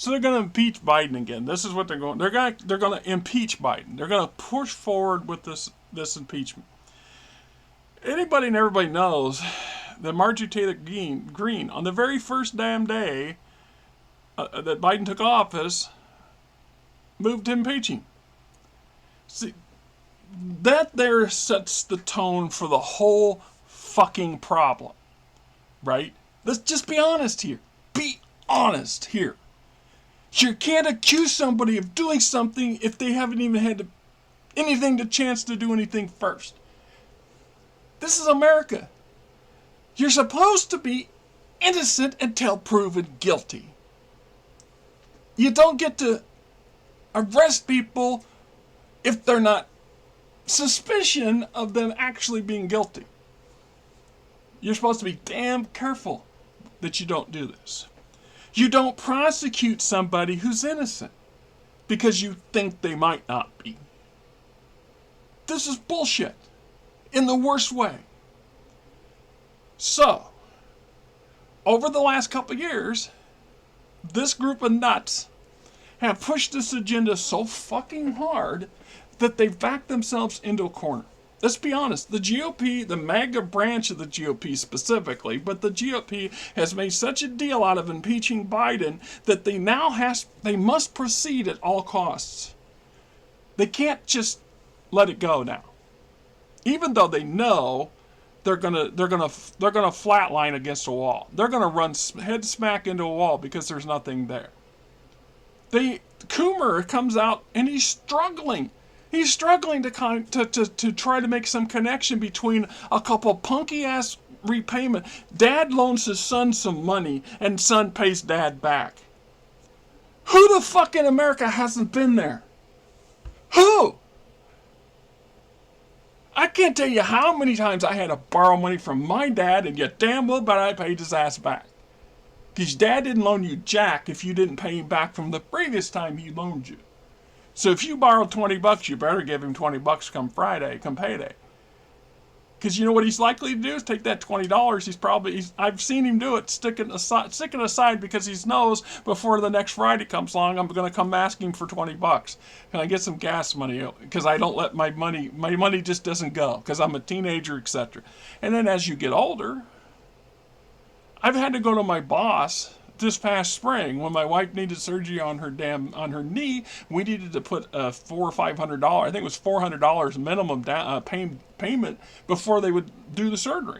So they're going to impeach Biden again. This is what they're going. They're going to impeach Biden. They're going to push forward with this impeachment. Anybody and everybody knows that Margery Taylor Greene, on the very first damn day that Biden took office, moved to impeaching. See, that there sets the tone for the whole fucking problem, right? Let's just be honest here. Be honest here. You can't accuse somebody of doing something if they haven't even had anything the chance to do anything first. This is America. You're supposed to be innocent until proven guilty. You don't get to arrest people if they're not suspicion of them actually being guilty. You're supposed to be damn careful that you don't do this. You don't prosecute somebody who's innocent because you think they might not be. This is bullshit in the worst way. So, over the last couple of years, this group of nuts have pushed this agenda so fucking hard that they've backed themselves into a corner. Let's be honest, the GOP, the MAGA branch of the GOP specifically, but the GOP has made such a deal out of impeaching Biden that they must proceed at all costs. They can't just let it go now. Even though they know they're gonna flatline against a wall. They're gonna run head smack into a wall because there's nothing there. Coomer comes out and he's struggling. He's struggling to try to make some connection between a couple punky ass repayment. Dad loans his son some money and son pays dad back. Who the fuck in America hasn't been there? Who? I can't tell you how many times I had to borrow money from my dad and yet damn well but I paid his ass back. Because dad didn't loan you jack if you didn't pay him back from the previous time he loaned you. So if you borrowed $20, you better give him $20 come Friday, come payday. Because you know what he's likely to do is take that $20. I've seen him do it, stick it aside because he knows before the next Friday comes along, I'm going to come asking for $20. Can I get some gas money? Because I don't let my money just doesn't go because I'm a teenager, etc. And then as you get older, I've had to go to my boss. This past spring, when my wife needed surgery on her knee, we needed to put $400 or $500. I think it was $400 minimum payment before they would do the surgery.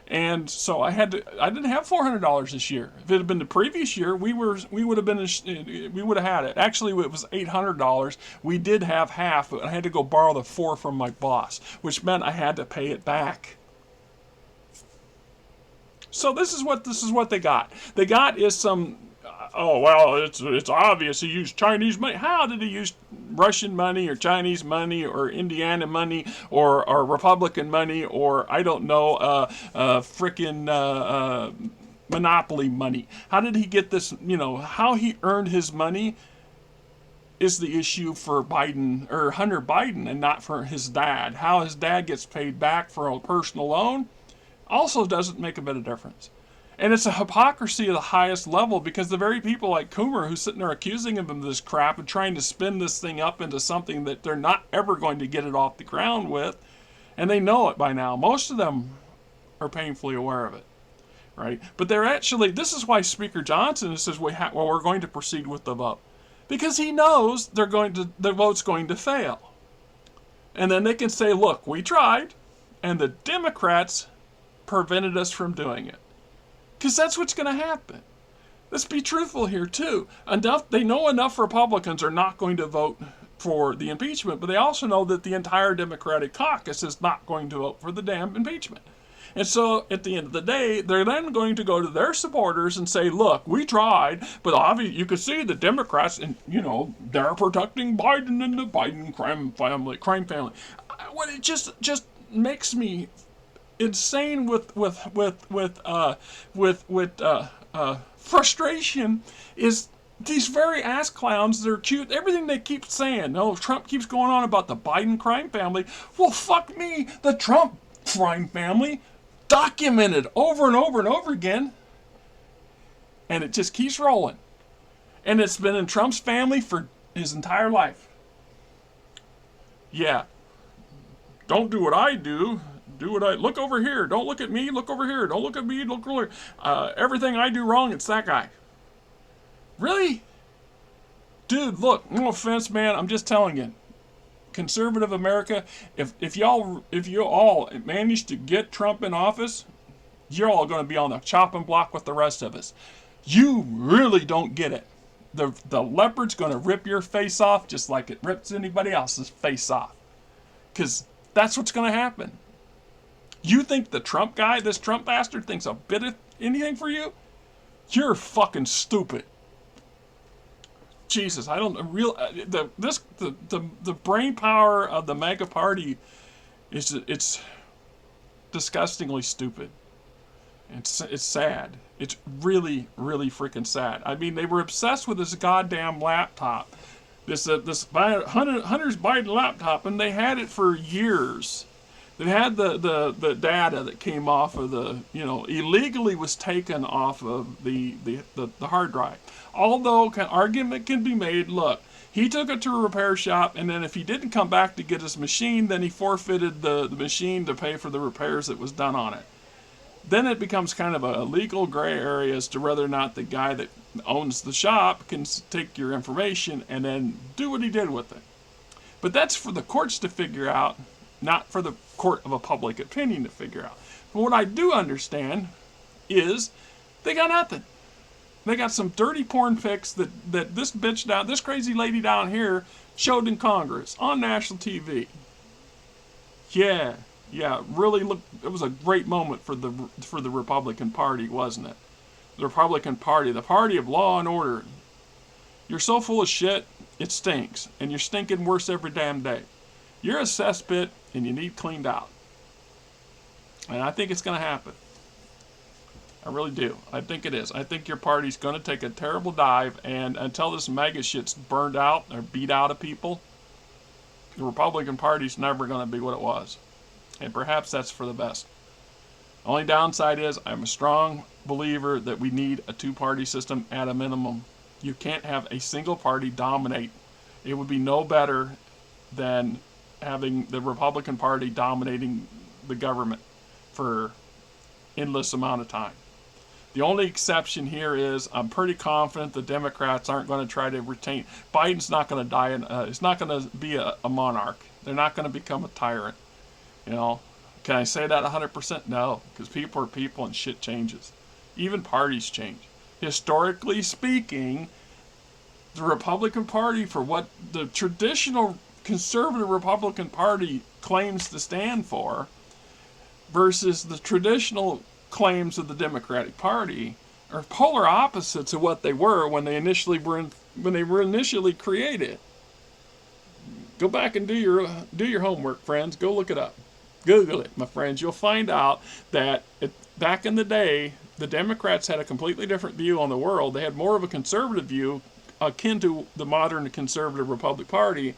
And so I didn't have $400 this year. If it had been the previous year, we would have had it. Actually, it was $800. We did have half, but I had to go borrow the $400 from my boss, which meant I had to pay it back. So this is what they got. They got is some. Oh well, it's obvious he used Chinese money. How did he use Russian money or Chinese money or Indiana money or Republican money or I don't know, frickin' monopoly money? How did he get this? You know how he earned his money is the issue for Biden or Hunter Biden and not for his dad. How his dad gets paid back for a personal loan also doesn't make a bit of difference. And it's a hypocrisy at the highest level because the very people like Coomer who's sitting there accusing him of this crap and trying to spin this thing up into something that they're not ever going to get it off the ground with, and they know it by now. Most of them are painfully aware of it, right? But this is why Speaker Johnson says, well, we're going to proceed with the vote. Because he knows the vote's going to fail. And then they can say, look, we tried, and the Democrats prevented us from doing it. Because that's what's going to happen. Let's be truthful here, too. They know enough Republicans are not going to vote for the impeachment, but they also know that the entire Democratic caucus is not going to vote for the damn impeachment. And so, at the end of the day, they're then going to go to their supporters and say, look, we tried, but obviously you can see the Democrats, and they're protecting Biden and the Biden crime family. What it just makes me insane with frustration is these very ass clowns. They're cute. Everything they keep saying. No, Trump keeps going on about the Biden crime family. Well, fuck me. The Trump crime family documented over and over and over again, and it just keeps rolling. And it's been in Trump's family for his entire life. Yeah. Don't do what I do. Do what I... Look over here. Don't look at me. Look over here. Don't look at me. Look over here. Everything I do wrong, it's that guy. Really? Dude, look. No offense, man. I'm just telling you. Conservative America, if you all manage to get Trump in office, you're all going to be on the chopping block with the rest of us. You really don't get it. The leopard's going to rip your face off just like it rips anybody else's face off. Because that's what's going to happen. You think the Trump guy, this Trump bastard, thinks a bit of anything for you? You're fucking stupid. Jesus, I don't real the brain power of the MAGA party it's disgustingly stupid. It's sad. It's really, really freaking sad. I mean, they were obsessed with this goddamn laptop, this Hunter's Biden laptop, and they had it for years. They had the data that came off of the, illegally was taken off of the hard drive. Although argument can be made, look, he took it to a repair shop, and then if he didn't come back to get his machine, then he forfeited the machine to pay for the repairs that was done on it. Then it becomes kind of a legal gray area as to whether or not the guy that owns the shop can take your information and then do what he did with it. But that's for the courts to figure out, not for the court of a public opinion to figure out. But what I do understand is they got nothing. They got some dirty porn pics that this crazy lady down here showed in Congress on national TV. Yeah, really look. It was a great moment for the Republican Party, wasn't it? The Republican Party, the party of law and order. You're so full of shit, it stinks, and you're stinking worse every damn day. You're a cesspit, and you need cleaned out. And I think it's going to happen. I really do. I think it is. I think your party's going to take a terrible dive, and until this MAGA shit's burned out or beat out of people, the Republican Party's never going to be what it was. And perhaps that's for the best. Only downside is I'm a strong believer that we need a two-party system at a minimum. You can't have a single party dominate. It would be no better than having the Republican Party dominating the government for endless amount of time. The only exception here is I'm pretty confident the Democrats aren't going to try to retain. Biden's not going to die. It's not going to be a monarch. They're not going to become a tyrant. Can I say that 100%? No, because people are people and shit changes. Even parties change. Historically speaking, the Republican Party, for what the traditional conservative Republican Party claims to stand for, versus the traditional claims of the Democratic Party, are polar opposites of what they were when they were initially created. Go back and do your homework, friends. Go look it up. Google it, my friends. You'll find out that back in the day, the Democrats had a completely different view on the world. They had more of a conservative view, akin to the modern conservative Republican Party,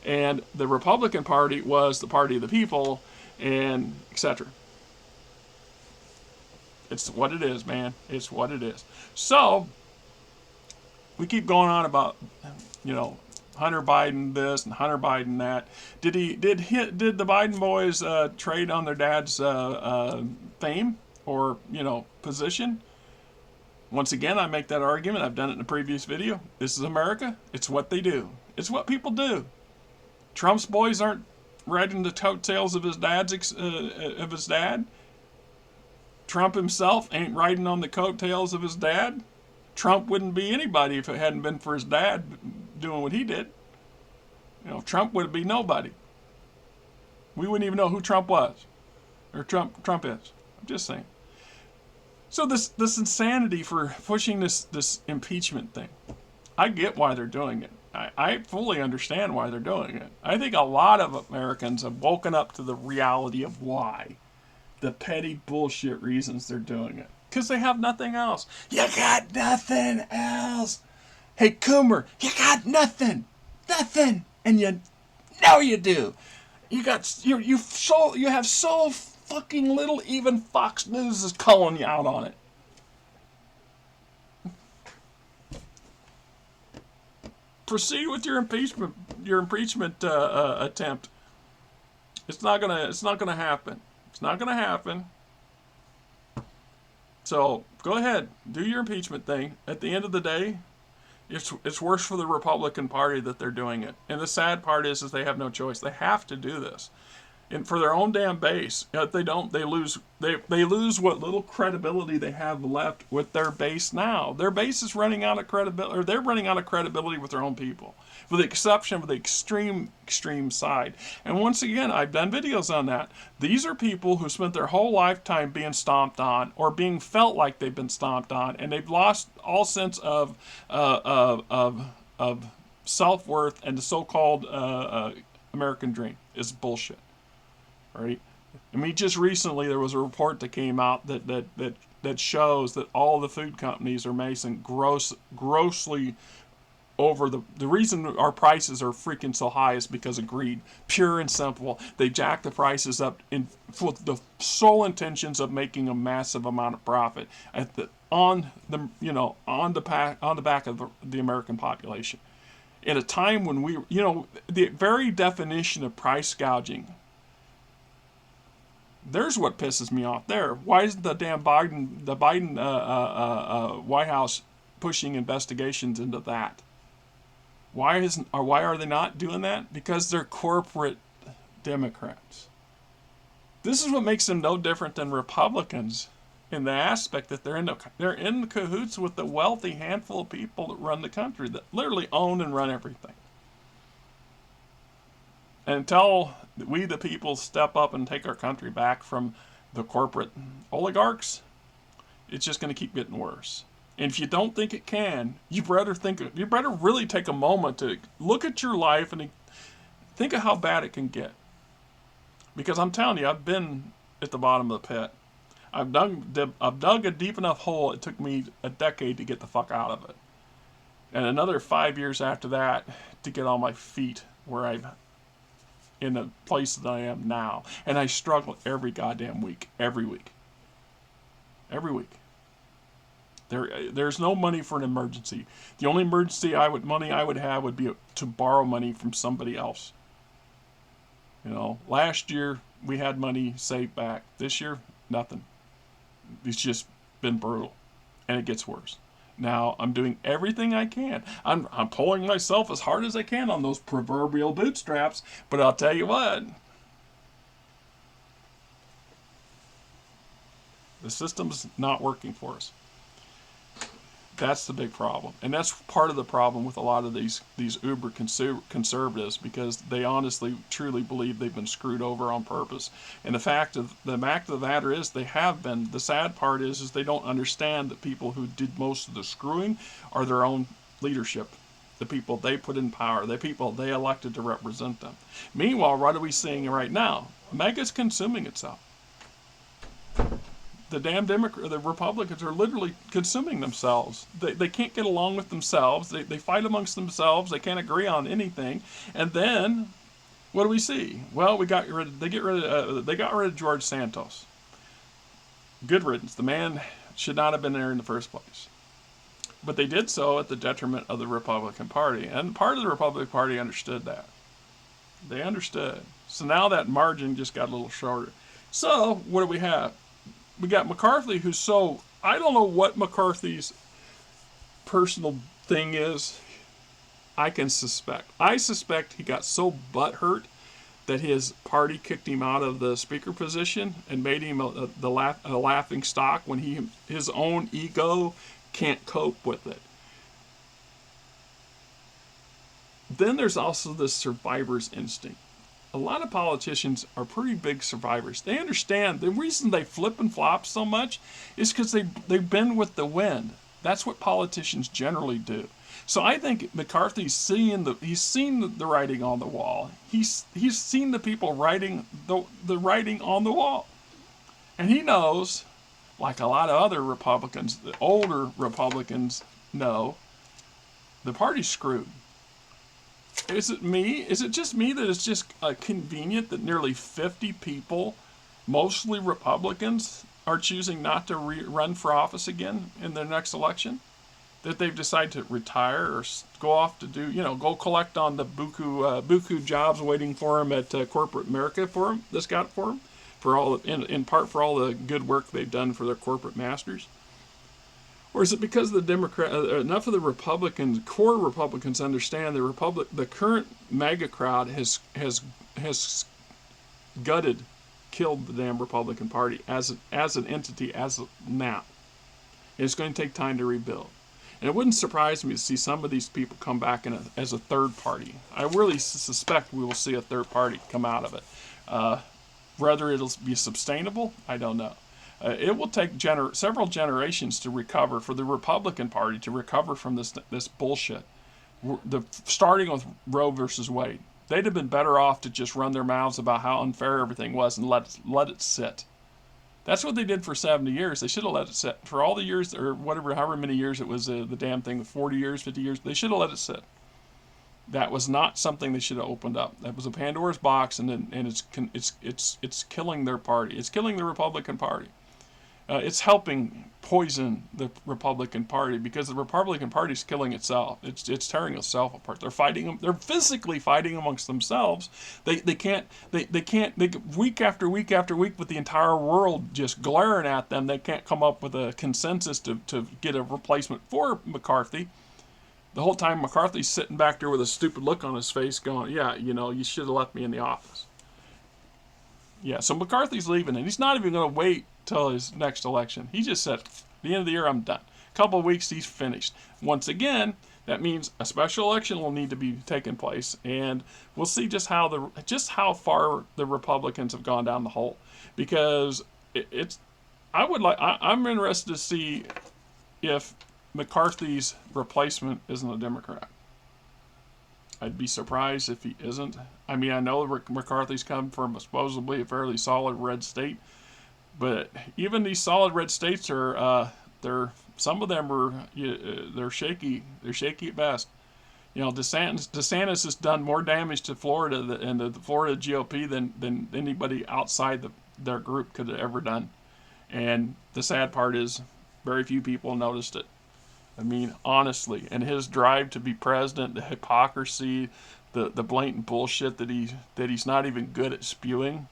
and the Republican Party was the party of the people, and etc. It's what it is, man. It's what it is. So we keep going on about, Hunter Biden this and Hunter Biden that. Did the Biden boys trade on their dad's fame or position? Once again, I make that argument. I've done it in a previous video. This is America. It's what they do. It's what people do. Trump's boys aren't riding the coattails of his dad. Trump himself ain't riding on the coattails of his dad. Trump wouldn't be anybody if it hadn't been for his dad doing what he did. Trump would be nobody. We wouldn't even know who Trump was, or Trump is. I'm just saying. So this insanity for pushing this impeachment thing, I get why they're doing it. I fully understand why they're doing it. I think a lot of Americans have woken up to the reality of why. The petty bullshit reasons they're doing it. Because they have nothing else. You got nothing else. Hey, Coomer, you got nothing. Nothing. And you know you do. You have so fucking little, even Fox News is calling you out on it. proceed with your impeachment attempt. It's not gonna happen. It's not gonna happen. So go ahead, do your impeachment thing. At the end of the day, it's worse for the Republican Party that they're doing it. And the sad part is they have no choice. They have to do this, and for their own damn base. If they don't, they lose. They lose what little credibility they have left with their base now. Their base is running out of credibility, or they're running out of credibility with their own people, with the exception of the extreme side. And once again, I've done videos on that. These are people who spent their whole lifetime being stomped on, or being felt like they've been stomped on, and they've lost all sense of self-worth, and the so-called American dream is bullshit. Right? I mean, just recently there was a report that came out that shows that all the food companies are making grossly over the reason our prices are freaking so high is because of greed, pure and simple. They jack the prices up for the sole intentions of making a massive amount of profit on the back of the American population. At a time when the very definition of price gouging. There's what pisses me off there. Why isn't the Biden White House pushing investigations into that? Why are they not doing that? Because they're corporate Democrats. This is what makes them no different than Republicans in the aspect that they're in cahoots with the wealthy handful of people that run the country, that literally own and run everything. And until we, the people, step up and take our country back from the corporate oligarchs, it's just going to keep getting worse. And if you don't think it can, you better really take a moment to look at your life and think of how bad it can get. Because I'm telling you, I've been at the bottom of the pit. I've dug a deep enough hole. It took me a decade to get the fuck out of it, and another 5 years after that to get on my feet where I'm in the place that I am now. And I struggle every goddamn week, every week. There's no money for an emergency. The only emergency money I would have would be to borrow money from somebody else. Last year we had money saved back. This year, nothing. It's just been brutal, and it gets worse. Now I'm doing everything I can. I'm pulling myself as hard as I can on those proverbial bootstraps. But I'll tell you what, the system's not working for us. That's the big problem, and that's part of the problem with a lot of these uber conservatives, because they honestly, truly believe they've been screwed over on purpose. And the fact of the matter is, they have been. The sad part is they don't understand that people who did most of the screwing are their own leadership, the people they put in power, the people they elected to represent them. Meanwhile, what are we seeing right now? MAGA's consuming itself. The the Republicans are literally consuming themselves. They can't get along with themselves. They fight amongst themselves. They can't agree on anything. And then, what do we see? Well, they got rid of George Santos. Good riddance. The man should not have been there in the first place. But they did so at the detriment of the Republican Party. And part of the Republican Party understood that. They understood. So now that margin just got a little shorter. So, what do we have? We got McCarthy, I don't know what McCarthy's personal thing is. I suspect he got so butthurt that his party kicked him out of the speaker position and made him a laughing stock when his own ego can't cope with it. Then there's also this survivor's instinct. A lot of politicians are pretty big survivors. They understand the reason they flip and flop so much is because they've been with the wind. That's what politicians generally do. So I think McCarthy's seen the writing on the wall. He's seen the people writing the writing on the wall, and he knows, like a lot of other Republicans, the older Republicans know, the party's screwed. Is it me? Is it just me that it's just convenient that nearly 50 people, mostly Republicans, are choosing not to run for office again in their next election? that they've decided to retire or go off to do, go collect on the buku jobs waiting for them at corporate America for them. This got for them, for all in part for all the good work they've done for their corporate masters. Or is it because the enough of the Republicans, core Republicans, understand the current MAGA crowd has gutted, killed the damn Republican Party as an entity as of now. And it's going to take time to rebuild. And it wouldn't surprise me to see some of these people come back as a third party. I really suspect we will see a third party come out of it. Whether it'll be sustainable, I don't know. It will take several generations to recover, for the Republican Party to recover from this bullshit. Starting with Roe versus Wade. They'd have been better off to just run their mouths about how unfair everything was and let it sit. That's what they did for 70 years. They should have let it sit. For all the years, or whatever, however many years it was, the damn thing, 40 years, 50 years, they should have let it sit. That was not something they should have opened up. That was a Pandora's box, and it's killing their party. It's killing the Republican Party. It's helping poison the Republican Party, because the Republican Party is killing itself. It's tearing itself apart. They're fighting. They're physically fighting amongst themselves. They can't week after week after week with the entire world just glaring at them. They can't come up with a consensus to get a replacement for McCarthy. The whole time McCarthy's sitting back there with a stupid look on his face, going, "Yeah, you should have left me in the office." Yeah, so McCarthy's leaving, and he's not even going to wait till his next election. He just said, at the end of the year, I'm done. A couple of weeks, he's finished. Once again, that means a special election will need to be taking place, and we'll see just how far the Republicans have gone down the hole. Because I'm interested to see if McCarthy's replacement isn't a Democrat. I'd be surprised if he isn't. I mean, I know McCarthy's come from supposedly a fairly solid red state, but even these solid red states are, some of them are, they're shaky. They're shaky at best. DeSantis has done more damage to Florida and the Florida GOP than anybody outside their group could have ever done. And the sad part is, very few people noticed it. I mean, honestly, and his drive to be president, the hypocrisy, the blatant bullshit that he's not even good at spewing.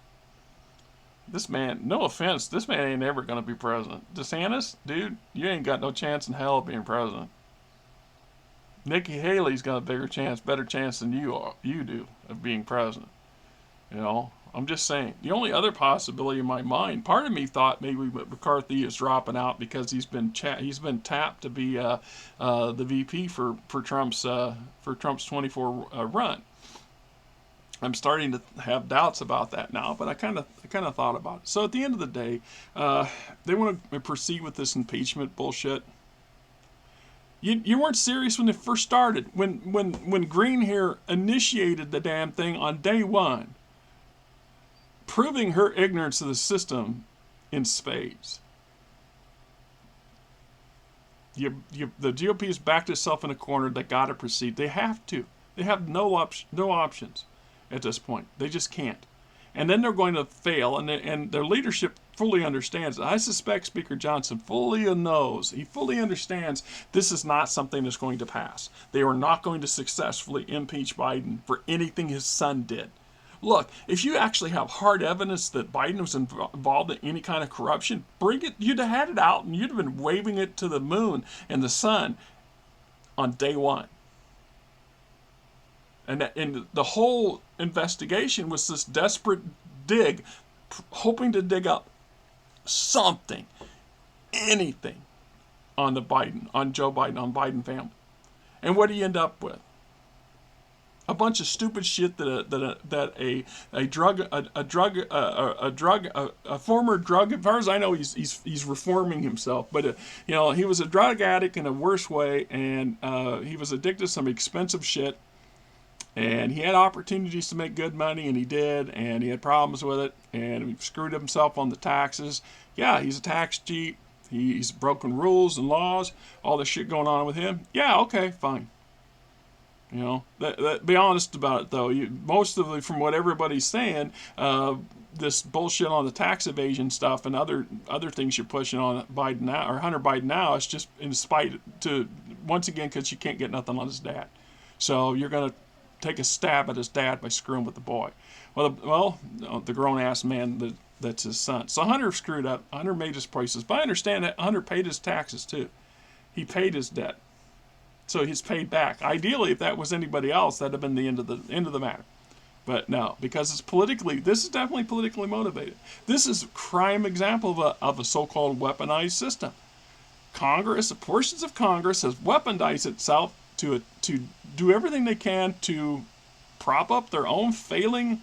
This man, no offense, this man ain't ever gonna be president. DeSantis, dude, you ain't got no chance in hell of being president. Nikki Haley's got a better chance than you do of being president. I'm just saying. The only other possibility in my mind, part of me thought maybe McCarthy is dropping out because he's been tapped to be the VP for Trump's 24 run. I'm starting to have doubts about that now, but I kind of thought about it. So at the end of the day, they want to proceed with this impeachment bullshit. You weren't serious when it first started. When Green here initiated the damn thing on day one, proving her ignorance of the system in spades. The GOP has backed itself in a corner. They got to proceed. They have to. They have no options at this point. They just can't. And then they're going to fail, and their leadership fully understands it. I suspect Speaker Johnson fully knows. He fully understands this is not something that's going to pass. They are not going to successfully impeach Biden for anything his son did. Look, if you actually have hard evidence that Biden was involved in any kind of corruption, bring it. You'd have had it out, and you'd have been waving it to the moon and the sun on day one. And the whole investigation was this desperate dig, hoping to dig up something, anything on Joe Biden, on Biden family. And what do you end up with? A bunch of stupid shit that a former drug, as far as I know, he's reforming himself, but he was a drug addict in a worse way, and he was addicted to some expensive shit, and he had opportunities to make good money, and he did, and he had problems with it, and he screwed himself on the taxes. Yeah, he's a tax cheat. He's broken rules and laws. All this shit going on with him. Yeah, okay, fine. Be honest about it, though. Most of it, from what everybody's saying, this bullshit on the tax evasion stuff and other things you're pushing on Biden now, or Hunter Biden now, is just in spite to once again, because you can't get nothing on his dad. So you're going to take a stab at his dad by screwing with the boy. Well, the grown-ass man that's his son. So Hunter screwed up. Hunter made his prices. But I understand that Hunter paid his taxes, too. He paid his debt. So he's paid back. Ideally, if that was anybody else, that'd have been the end of the matter. But no, because it's politically, this is definitely politically motivated. This is a prime example of a so-called weaponized system. Congress, portions of Congress, has weaponized itself to do everything they can to prop up their own failing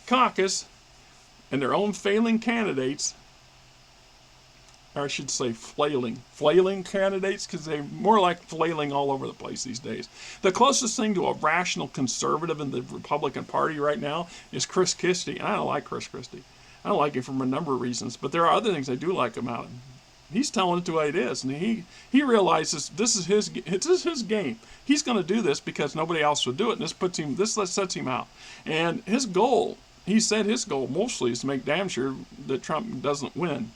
caucus and their own failing candidates, or I should say flailing candidates, because they're more like flailing all over the place these days. The closest thing to a rational conservative in the Republican Party right now is Chris Christie. I don't like Chris Christie. I don't like him for a number of reasons, but there are other things I do like about him. He's telling it the way it is, and he realizes this is his game. He's going to do this because nobody else would do it, and this sets him out. And his goal, he said his goal mostly is to make damn sure that Trump doesn't win.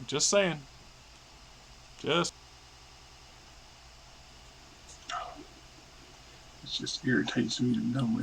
Just saying. It just irritates me to no end.